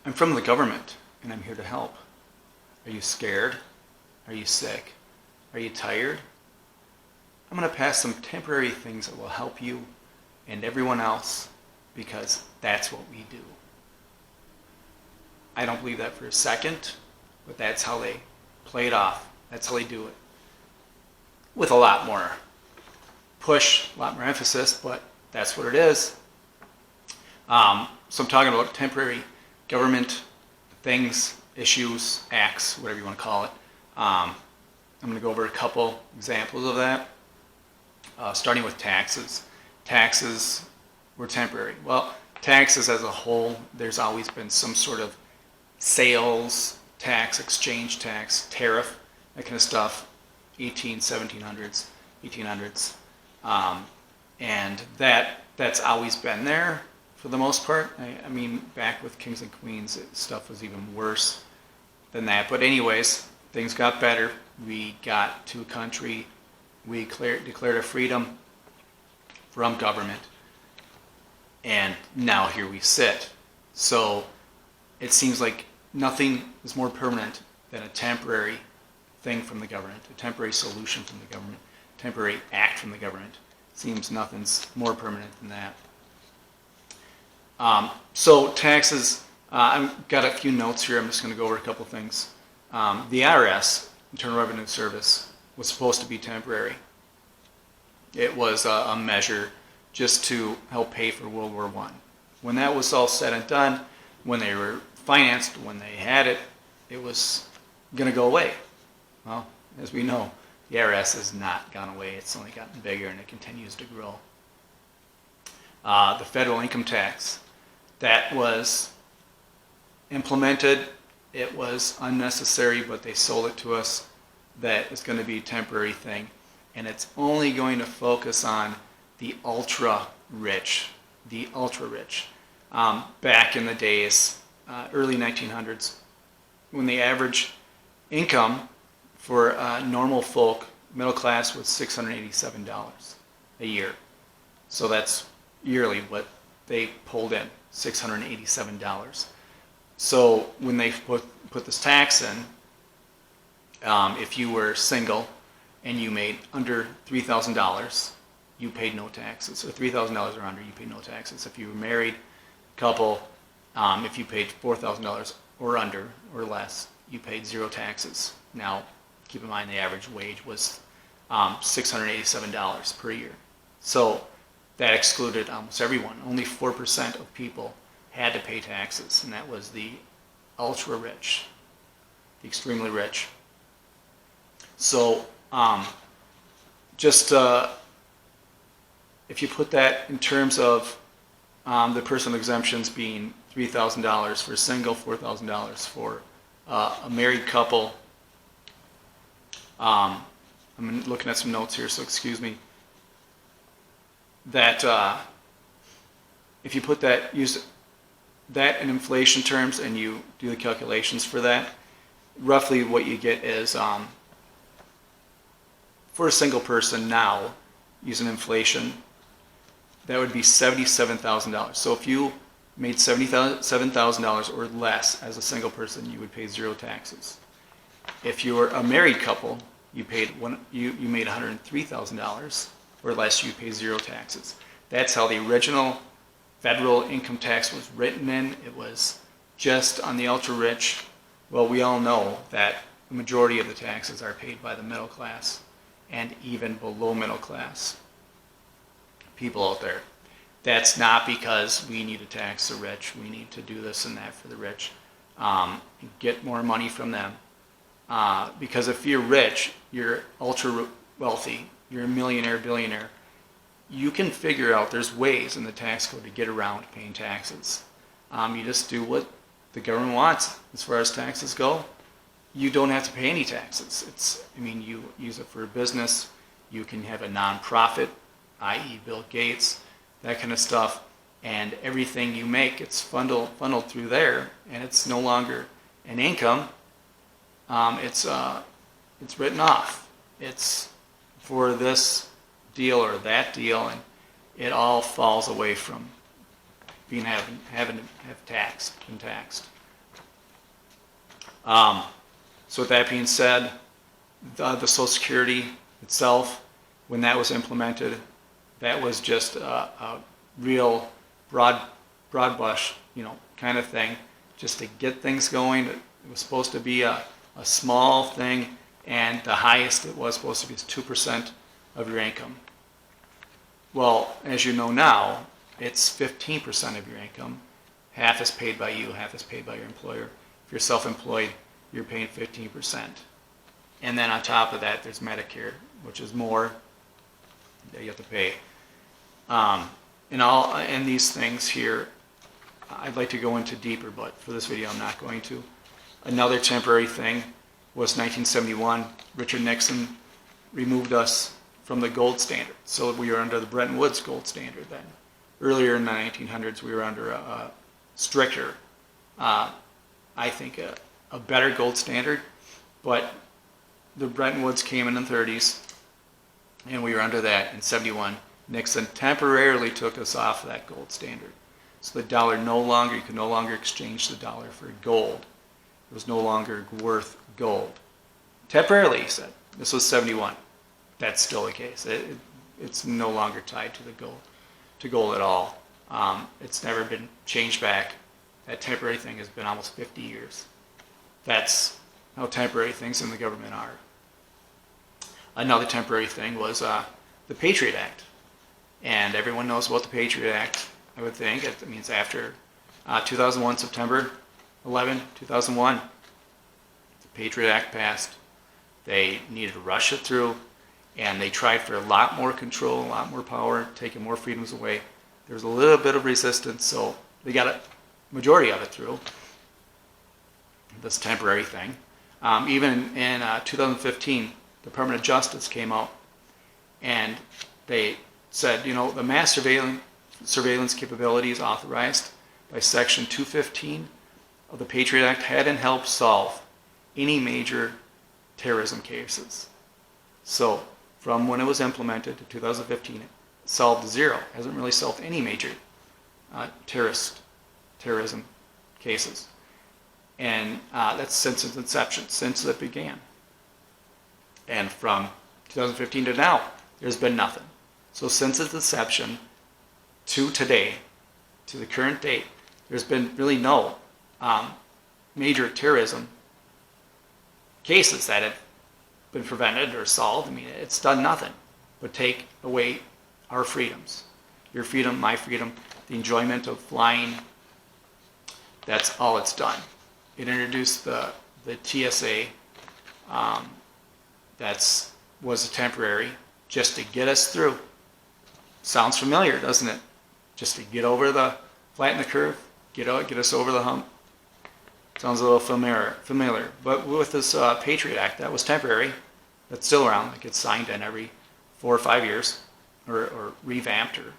I'm from the government, and I'm here to help. Are you scared? Are you sick? Are you tired? I'm going to pass some temporary things that will help you and everyone else, because that's what we do. I don't believe that for a second, but that's how they play it off. That's how they do it. With a lot more push, a lot more emphasis, but that's what it is. So I'm talking about temporary government things, issues, acts, whatever you want to call it. I'm going to go over a couple examples of that, starting with taxes. Taxes were temporary. Well, taxes as a whole, there's always been some sort of sales tax, exchange tax, tariff, that kind of stuff, 1700s, 1800s. And that's always been there for the most part. I mean, back with kings and queens, stuff was even worse than that. But anyways, things got better. We got to a country, we declared a freedom from government, and now here we sit. So it seems like nothing is more permanent than a temporary thing from the government, a temporary solution from the government, a temporary act from the government. Seems nothing's more permanent than that. So taxes, I've got a few notes here. I'm just going to go over a couple things. The IRS, Internal Revenue Service, was supposed to be temporary. It was a measure just to help pay for World War I. When that was all said and done, when they were financed, when they had it, it was going to go away. Well, as we know, the IRS has not gone away. It's only gotten bigger, and it continues to grow. The federal income tax, that was implemented. It was unnecessary, but they sold it to us that it's going to be a temporary thing, and it's only going to focus on the ultra rich. The ultra rich. Back in the days, early 1900s, when the average income for normal folk, middle class, was $687 a year. So that's yearly what they pulled in, $687. So when they put this tax in, if you were single and you made under $3,000, you paid no taxes. So $3,000 or under, you paid no taxes. If you were married couple, if you paid $4,000 or under or less, you paid zero taxes. Now, keep in mind the average wage was $687 per year. So that excluded almost everyone. Only 4% of people had to pay taxes, and that was the ultra rich, the extremely rich. So if you put that in terms of the personal exemptions being $3,000 for a single, $4,000 for a married couple. I'm looking at some notes here, so excuse me. That if you put that, use that in inflation terms, and you do the calculations for that, roughly what you get is for a single person now, using inflation, that would be $77,000. So if you made $77,000 or less as a single person, you would pay zero taxes. If you were a married couple, you made $103,000 or less, you pay zero taxes. That's how the original federal income tax was written in. It was just on the ultra rich. Well, we all know that the majority of the taxes are paid by the middle class and even below middle class people out there. That's not because we need to tax the rich. We need to do this and that for the rich. Get more money from them. Because if you're rich, you're ultra wealthy, you're a millionaire, billionaire, you can figure out there's ways in the tax code to get around paying taxes. You just do what the government wants as far as taxes go. You don't have to pay any taxes. You use it for a business. You can have a nonprofit, i.e. Bill Gates, that kind of stuff, and everything you make, it's funneled through there, and it's no longer an income. It's written off. It's for this deal or that deal, and it all falls away from having to have been taxed. So with that being said, the Social Security itself, when that was implemented, that was just a real broad brush, kind of thing, just to get things going. It was supposed to be a small thing, and the highest it was supposed to be is 2% of your income. Well, as you know now, it's 15% of your income. Half is paid by you, half is paid by your employer. If you're self-employed, you're paying 15%. And then on top of that, there's Medicare, which is more that you have to pay. And these things here, I'd like to go into deeper, but for this video, I'm not going to. Another temporary thing was 1971. Richard Nixon removed us from the gold standard. So we were under the Bretton Woods gold standard then. Earlier in the 1900s, we were under a stricter, I think a better gold standard, but the Bretton Woods came in the 30s, and we were under that in 71. Nixon temporarily took us off of that gold standard. So the dollar you could no longer exchange the dollar for gold. It was no longer worth gold. Temporarily, he said. This was 71. That's still the case. It's no longer tied to gold at all. It's never been changed back. That temporary thing has been almost 50 years. That's how temporary things in the government are. Another temporary thing was the Patriot Act. And everyone knows about the Patriot Act, I would think. It means after 2001, September 11, 2001, the Patriot Act passed. They needed to rush it through, and they tried for a lot more control, a lot more power, taking more freedoms away. There was a little bit of resistance, so they got a majority of it through, this temporary thing. Even in 2015, the Department of Justice came out, and they said, the mass surveillance capabilities authorized by Section 215 of the Patriot Act hadn't helped solve any major terrorism cases. So from when it was implemented to 2015, it solved zero. It hasn't really solved any major terrorism cases. And that's since its inception, since it began. And from 2015 to now, there's been nothing. So since its inception to today, to the current date, there's been really no major terrorism cases that have been prevented or solved. I mean, it's done nothing but take away our freedoms. Your freedom, my freedom, the enjoyment of flying. That's all it's done. It introduced the TSA. Was temporary, just to get us through. Sounds familiar, doesn't it? Just to get over flatten the curve, get us over the hump. Sounds a little familiar. But with this Patriot Act, that was temporary. That's still around. It gets signed in every 4 or 5 years, or revamped, or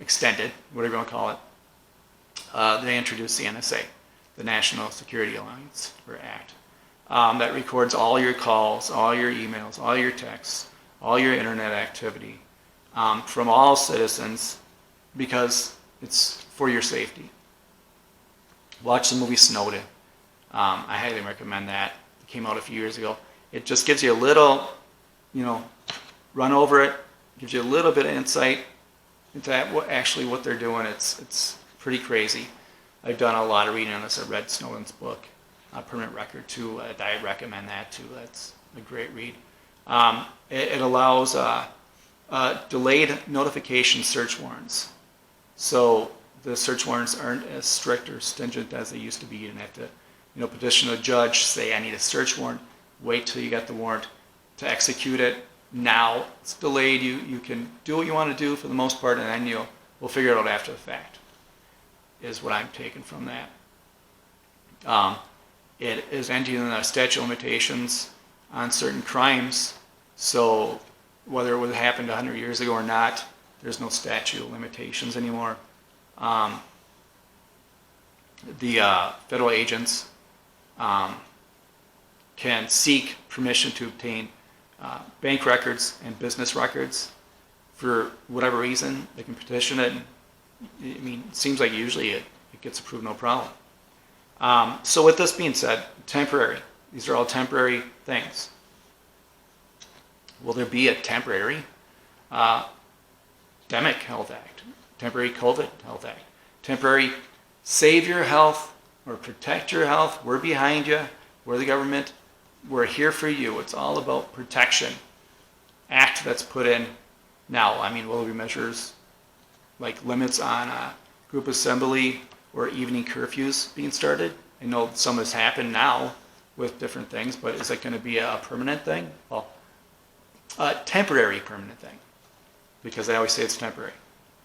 extended, whatever you want to call it. They introduced the NSA, the National Security Alliance, or Act. That records all your calls, all your emails, all your texts, all your internet activity from all citizens, because it's for your safety. Watch the movie Snowden. I highly recommend that. It came out a few years ago. It just gives you a little, run over it, gives you a little bit of insight into what they're doing. It's pretty crazy. I've done a lot of reading on this. I read Snowden's book, Permanent Record, too. I recommend that, too. That's a great read. It allows delayed notification search warrants. So the search warrants aren't as strict or stringent as they used to be. You didn't have to, petition a judge, say, I need a search warrant, wait till you get the warrant to execute it. Now it's delayed. You can do what you want to do for the most part, and then we'll figure it out after the fact, is what I'm taking from that. It is ending the statute of limitations on certain crimes. So whether it would have happened 100 years ago or not, there's no statute of limitations anymore. The federal agents can seek permission to obtain bank records and business records for whatever reason. They can petition it. It seems like usually it gets approved no problem. So with this being said, temporary. These are all temporary things. Will there be a temporary Pandemic Health Act, temporary COVID Health Act, temporary save your health or protect your health? We're behind you. We're the government. We're here for you. It's all about protection. Act that's put in now. I mean, will there be measures like limits on group assembly or evening curfews being started? I know some has happened now with different things, but is it going to be a permanent thing? Well, a temporary permanent thing, because I always say it's temporary.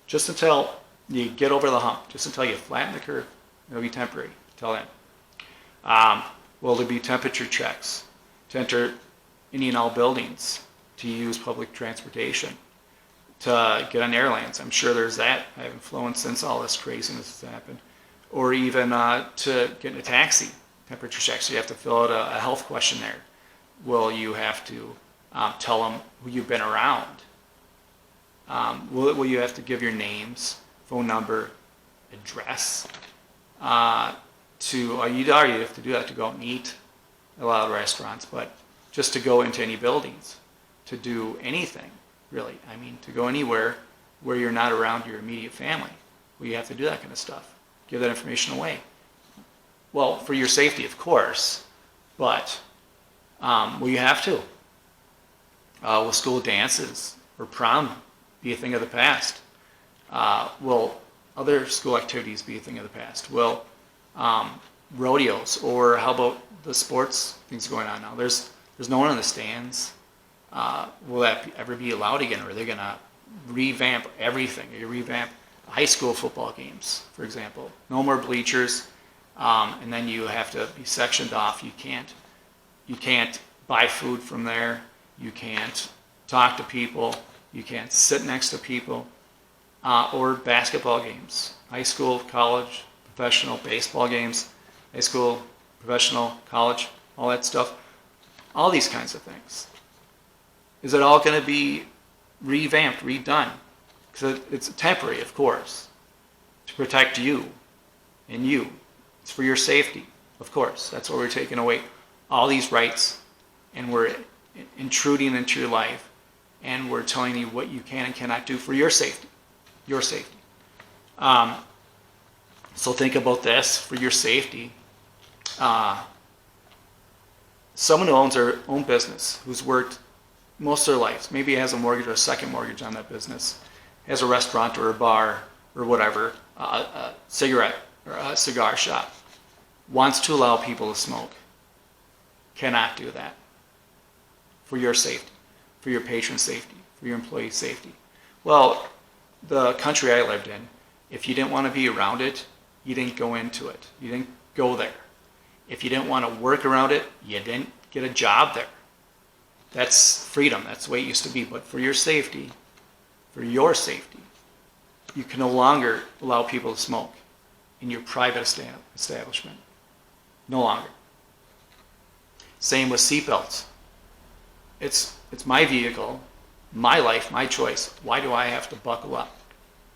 Just until you get over the hump, just until you flatten the curve, it'll be temporary. Till then. Will there be temperature checks to enter any and all buildings, to use public transportation, to get on airlines? I'm sure there's that. I haven't flown since all this craziness has happened. Or even to get in a taxi, temperature checks. So you have to fill out a health questionnaire. Will you have to tell them who you've been around? Will you have to give your names, phone number, address? You already have to do that to go out and eat at a lot of restaurants, but just to go into any buildings, to do anything, really. I mean, to go anywhere where you're not around your immediate family. Well, you have to do that kind of stuff. Give that information away. Well, for your safety, of course, but well, you have to. Will school dances or prom be a thing of the past? Will other school activities be a thing of the past? Will rodeos, or how about the sports things going on now? There's no one in the stands. Will that ever be allowed again? Or are they going to revamp everything? Are you revamp high school football games, for example? No more bleachers, and then you have to be sectioned off. You can't buy food from there. You can't talk to people. You can't sit next to people. Or basketball games, high school, college, professional baseball games, high school, professional, college, all that stuff. All these kinds of things. Is it all going to be revamped, redone? Because it's temporary, of course, to protect you and you. It's for your safety, of course. That's why we're taking away all these rights, and we're intruding into your life, and we're telling you what you can and cannot do for your safety. Your safety. So think about this for your safety. Someone who owns their own business, who's worked most of their lives, maybe has a mortgage or a second mortgage on that business, has a restaurant or a bar or whatever, a cigarette or a cigar shop, wants to allow people to smoke, cannot do that for your safety, for your patron's safety, for your employee's safety. Well, the country I lived in, if you didn't want to be around it, you didn't go into it. You didn't go there. If you didn't want to work around it, you didn't get a job there. That's freedom. That's the way it used to be. But for your safety, you can no longer allow people to smoke in your private establishment. No longer. Same with seatbelts. It's my vehicle, my life, my choice. Why do I have to buckle up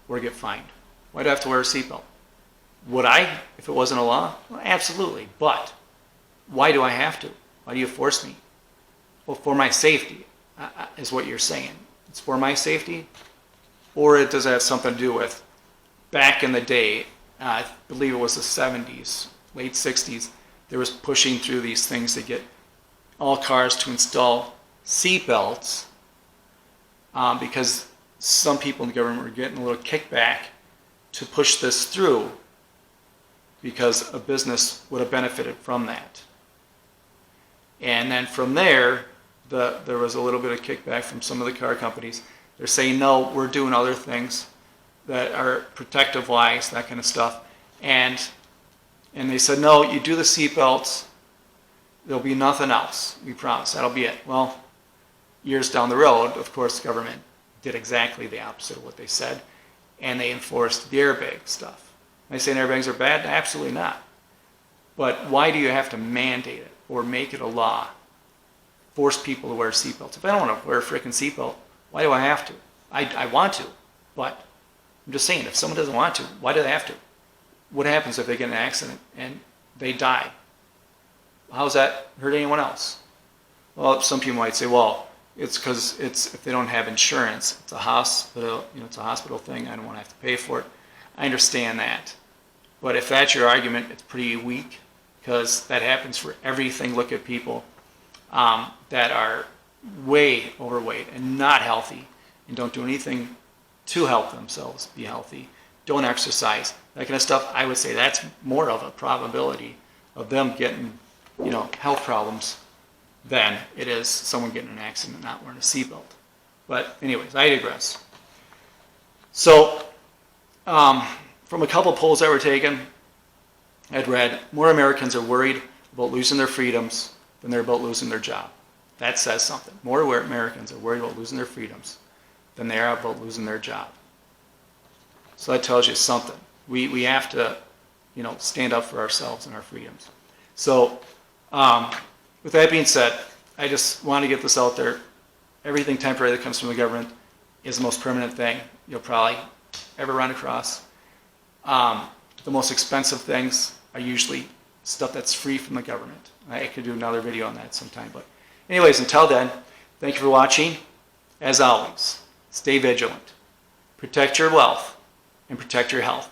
or get fined? Why do I have to wear a seatbelt? Would I, if it wasn't a law? Well, absolutely. But why do I have to? Why do you force me? Well, for my safety, is what you're saying. It's for my safety? Or does it have something to do with back in the day, I believe it was the 70s, late 60s, there was pushing through these things to get all cars to install seatbelts because some people in the government were getting a little kickback to push this through because a business would have benefited from that. And then from there, there was a little bit of kickback from some of the car companies. They're saying, no, we're doing other things that are protective-wise, that kind of stuff. And they said, no, you do the seatbelts, there'll be nothing else, we promise, that'll be it. Well, years down the road, of course, the government did exactly the opposite of what they said, and they enforced the airbag stuff. Am I saying airbags are bad? Absolutely not. But why do you have to mandate it or make it a law? Force people to wear seatbelts. If I don't want to wear a freaking seatbelt, why do I have to? I want to, but I'm just saying, if someone doesn't want to, why do they have to? What happens if they get in an accident and they die. How's that hurt anyone else? Well, some people might say, well, it's because if they don't have insurance, it's a hospital, it's a hospital thing. I don't want to have to pay for it. I understand that, but if that's your argument, it's pretty weak, because that happens for everything. Look at people that are way overweight and not healthy and don't do anything to help themselves be healthy. Don't exercise, that kind of stuff. I would say that's more of a probability of them getting, health problems than it is someone getting in an accident and not wearing a seatbelt. But anyways, I digress. So, from a couple polls that were taken, I'd read more Americans are worried about losing their freedoms than they're about losing their job. That says something. More Americans are worried about losing their freedoms than they are about losing their job. So that tells you something. We have to, stand up for ourselves and our freedoms. So, with that being said, I just want to get this out there. Everything temporary that comes from the government is the most permanent thing you'll probably ever run across. The most expensive things are usually stuff that's free from the government. I could do another video on that sometime. But anyways, until then, thank you for watching. As always, stay vigilant. Protect your wealth and protect your health.